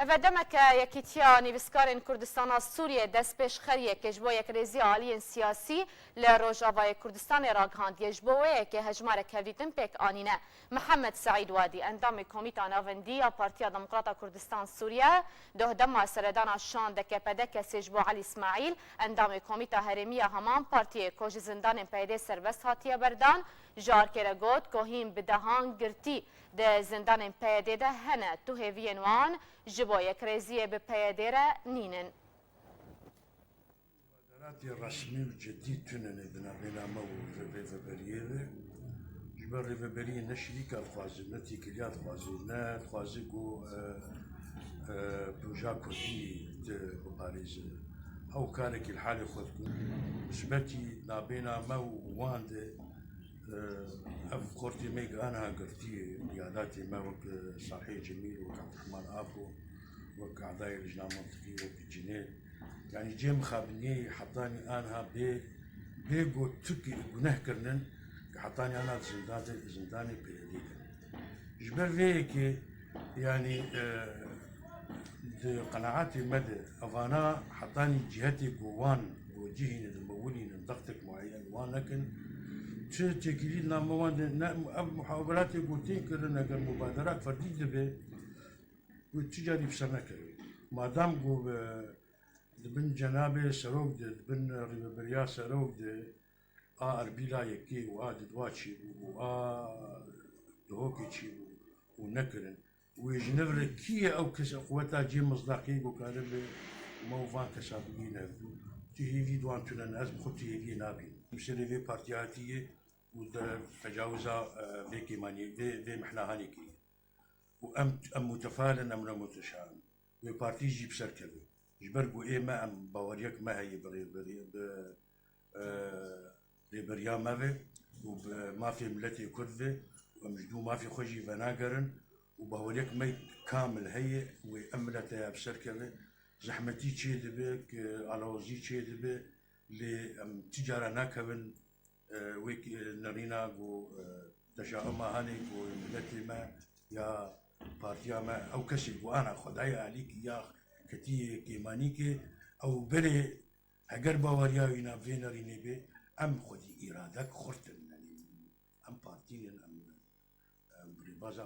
دمك یکیتیانی بسکارین کردستان سوریه دست پیش خریه که جبو یک ریزی عالی سیاسی لروجاوای کردستان راگهاند یجبوه که هجمار کویتن پیک آنینه محمد سعید وادی اندام کمیتا ناوندی پارتیا دموکراتا کردستان سوریه ده دم سردان شان دکه پدک سجبو علی اسماعیل اندام کمیتا هرمی همان پارتی کوج زندان پیده سربست هاتیه بردان جار کرگوت کوهیم بدهان گرتی ده زندان پیده ده هنه تو هیوینوان جبو یک ریزی به پیده نینن مبادرات رسمي وجديد تنن بنا مو ريفابريير جبر ريفابريي نشري كالخوازنتي كليات خوازنات خوازقو بروجا كردي بباريس او كانك الحالة خذكم سبتي نابينا مو واند اف قرتي ميك انا قرتي رياضاتي ما وك صالحي جميل وك عبد الرحمن ابو وك اعضاء اللجنه المنطقيه وك الجنيد يعني جيم خابني حطاني انا بيجو تكي جناه كرنن حطاني انا زنداني بيديك جبر فيك يعني قناعاتي مدى افانا حطاني جهتي جوان وجهي المولي ضغطك معين وان لكن تكليد مواد محاولات قلتين كرنا مبادرات فردية به والتجاري بسنة كري ما دام جو دبن جنابه سروق دبن ريبريا سروق اربيلا يكي دواتشي دهوكيتشي ونكرن ويجنفر كي او كس قوتا جي مصداقي وكارب موفان كسابقين تي في دوان تنن از بخوتي في نابي مسيري في بارتياتي وتجاوزا في كيماني في محنا هانيكي وام متفائل ام متشائم في بارتي جيب سركبي جبرقو ايه ما ام باوريك ما هي بريبريا ما في وما في ملتي كردفي ومجدو ما في خوجي فناقرن وباوريك ما كامل هي واملتها بسركبي زحمتي تشي دبك علوزي تشي دبك لتجارة ناكبن ويك نرينا جو تشاؤما هاني جو ملتي ما يا بارتيا ما او كسي وانا خداي عليك يا كتي كيمانيكي او بري هجر باورياوينا فينريني بي ام خدي ارادك خرتن ام بارتين ام بريبازا